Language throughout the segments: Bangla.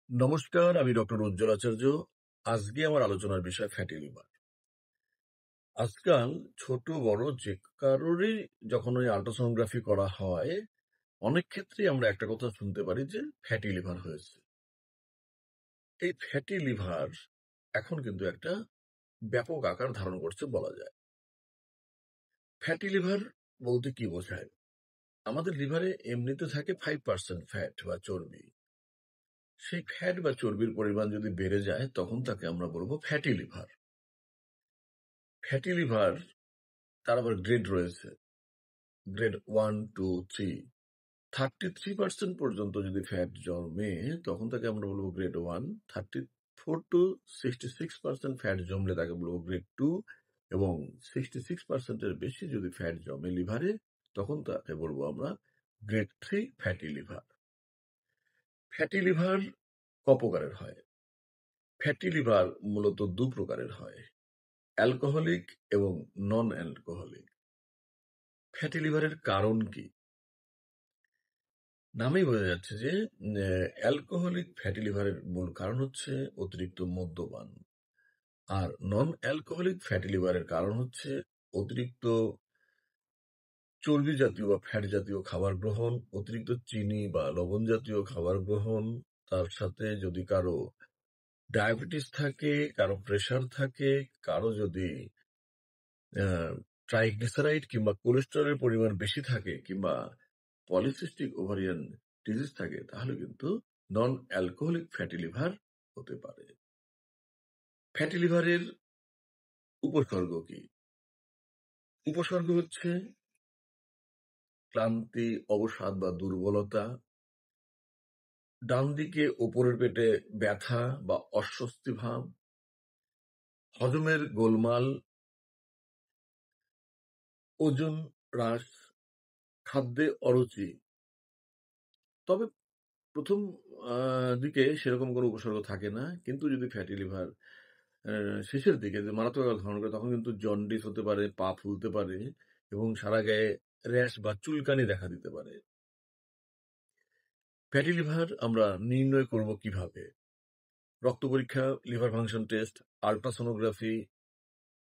নমস্কার, আমি ডক্টর উজ্জ্বল আচার্য। আজকে আমার আলোচনার বিষয় ফ্যাটি লিভার। আজকাল ছোট বড় যে কারোরই যখন ওই আল্ট্রাসোনোগ্রাফি করা হয়, অনেক ক্ষেত্রেই আমরা একটা কথা শুনতে পারি যে ফ্যাটি লিভার হয়েছে। এই ফ্যাটি লিভার এখন কিন্তু একটা ব্যাপক আকার ধারণ করছে বলা যায়। ফ্যাটি লিভার বলতে কি বোঝায়? আমাদের লিভারে এমনিতে থাকে 5% ফ্যাট বা চর্বি। সেই ফ্যাট বা চর্বির পরিমাণ যদি বেড়ে যায় তখন তাকে আমরা বলবো ফ্যাটি লিভার। ফ্যাটি লিভার তার আবার গ্রেড রয়েছে, গ্রেড 1, 2, 3। 33% পর্যন্ত যদি ফ্যাট জমে তখন তাকে আমরা বলবো গ্রেড 1। 34 to 66% ফ্যাট জমলে তাকে বলবো গ্রেড 2, এবং 66% বেশি যদি ফ্যাট জমে লিভারে তখন তাকে বলবো আমরা grade 3 fatty liver. Fatty liver ক প্রকারের হয়? ফ্যাটি লিভার মূলত দু প্রকারের হয়, অ্যালকোহলিক এবং নন অ্যালকোহলিক। ফ্যাটি লিভারের কারণ কি? নামেই বোঝা যাচ্ছে যে অ্যালকোহলিক ফ্যাটি লিভারের মূল কারণ হচ্ছে অতিরিক্ত মদ্যপান, আর নন অ্যালকোহলিক ফ্যাটি লিভারের কারণ হচ্ছে অতিরিক্ত চর্বি জাতীয় বা ফ্যাট জাতীয় খাবার গ্রহণ, অতিরিক্ত চিনি বা লবণ জাতীয় খাবার গ্রহণ, তার সাথে যদি কারো ডায়াবেটিস থাকে, কারো প্রেশার থাকে, কারো যদি ট্রাইগ্লিসারাইড কিংবা কোলেস্টেরলের পরিমাণ বেশি থাকে, কিংবা পলিসিস্টিক ওভারিয়ান ডিজিজ থাকে, তাহলে কিন্তু নন অ্যালকোহলিক ফ্যাটি লিভার হতে পারে। ফ্যাটি লিভারের উপসর্গ কি? উপসর্গ হচ্ছে ক্লান্তি, অবসাদ বা দুর্বলতা, ডান দিকে ওপরের পেটে ব্যথা বা অস্বস্তি ভাব, হজমের গোলমাল, ওজন হ্রাস, খাদ্যে অরুচি। তবে প্রথম দিকে সেরকম কোনো উপসর্গ থাকে না, কিন্তু যদি ফ্যাটি লিভার শেষের দিকে যদি মারাত্মক আকার ধারণ করে তখন কিন্তু জন্ডিস হতে পারে, পা ফুলতে পারে এবং সারা গায়ে র্যাশ বা চুলকানি দেখা দিতে পারে। ফ্যাটি লিভার আমরা নির্ণয় করব কিভাবে? রক্ত পরীক্ষা, লিভার ফাংশন টেস্ট, আল্ট্রাসোনোগ্রাফি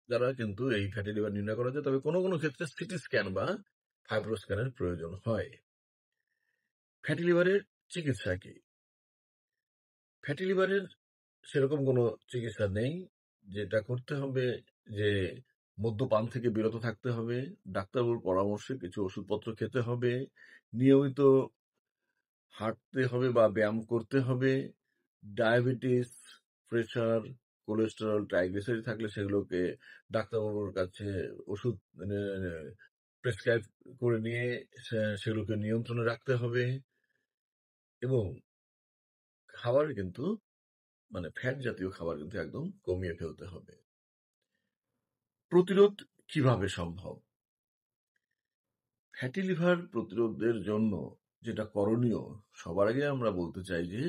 দ্বারা কিন্তু এই ফ্যাটি লিভার নির্ণয় করা যায়। তবে কোনো কোনো ক্ষেত্রে সিটি স্ক্যান বা ফাইব্রোস্ক্যানের প্রয়োজন হয়। ফ্যাটি লিভারের চিকিৎসা কি? ফ্যাটি লিভারের সেরকম কোনো চিকিৎসা নেই। যেটা করতে হবে যে মদ্যপান থেকে বিরত থাকতে হবে, ডাক্তারবাবুর পরামর্শে কিছু ওষুধপত্র খেতে হবে, নিয়মিত হাঁটতে হবে বা ব্যায়াম করতে হবে, ডায়াবেটিস, প্রেশার, কোলেস্টেরল, ট্রাইগ্লিসারাইড থাকলে সেগুলোকে ডাক্তারবাবুর কাছে ওষুধ প্রেসক্রাইব করে নিয়ে সেগুলোকে নিয়ন্ত্রণে রাখতে হবে, এবং খাবার কিন্তু ফ্যাট জাতীয় খাবার কিন্তু একদম কমিয়ে ফেলতে হবে। প্রতিরোধ কিভাবে সম্ভব? ফ্যাটি লিভার প্রতিরোধের জন্য যেটা করণীয়, সবার আগে আমরা বলতে চাই যে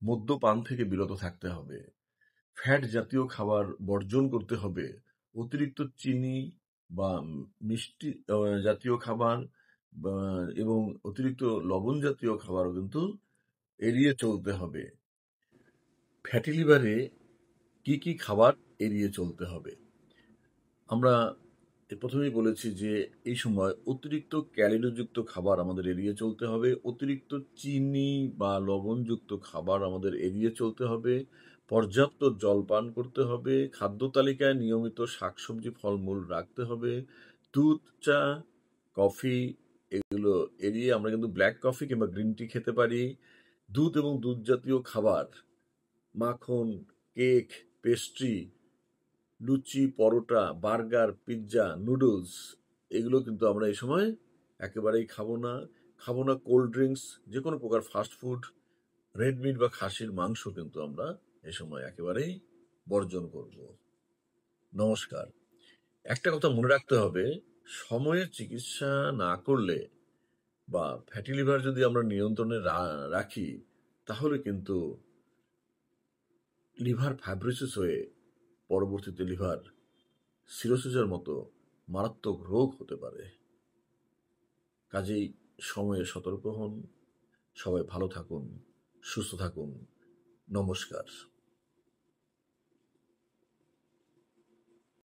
মদ্যপান থেকে বিরত থাকতে হবে, ফ্যাট জাতীয় খাবার বর্জন করতে হবে, অতিরিক্ত চিনি বা মিষ্টি জাতীয় খাবার এবং অতিরিক্ত লবণ জাতীয় খাবারও কিন্তু এড়িয়ে চলতে হবে। ফ্যাটি লিভারে কি কি খাবার এড়িয়ে চলতে হবে? আমরা প্রথমেই বলেছি যে এই সময় অতিরিক্ত ক্যালোরিযুক্ত খাবার আমাদের এড়িয়ে চলতে হবে, অতিরিক্ত চিনি বা লবণযুক্ত খাবার আমাদের এড়িয়ে চলতে হবে, পর্যাপ্ত জল পান করতে হবে, খাদ্য তালিকায় নিয়মিত শাকসবজি ফলমূল রাখতে হবে, দুধ, চা, কফি এগুলো এড়িয়ে আমরা কিন্তু ব্ল্যাক কফি কিংবা গ্রিন টি খেতে পারি। দুধ এবং দুধ জাতীয় খাবার, মাখন, কেক, পেস্ট্রি, লুচি, পরোটা, বার্গার, পিৎজা, নুডলস এগুলো কিন্তু আমরা এই সময় একেবারেই খাবো না। খাবো না কোল্ড ড্রিঙ্কস, যে কোনো প্রকার ফাস্ট ফুড, রেড মিট বা খাসির মাংস কিন্তু আমরা এই সময় একেবারেই বর্জন করব। নমস্কার। একটা কথা মনে রাখতে হবে, সময়ে চিকিৎসা না করলে বা ফ্যাটি লিভার যদি আমরা নিয়ন্ত্রণে রাখি তাহলে কিন্তু লিভার ফাইব্রোসিস হয়ে পরবর্তীতে লিভার সিরোসিসের মতো মারাত্মক রোগ হতে পারে। কাজেই সময়ে সতর্ক হন। সবাই ভালো থাকুন, সুস্থ থাকুন। নমস্কার।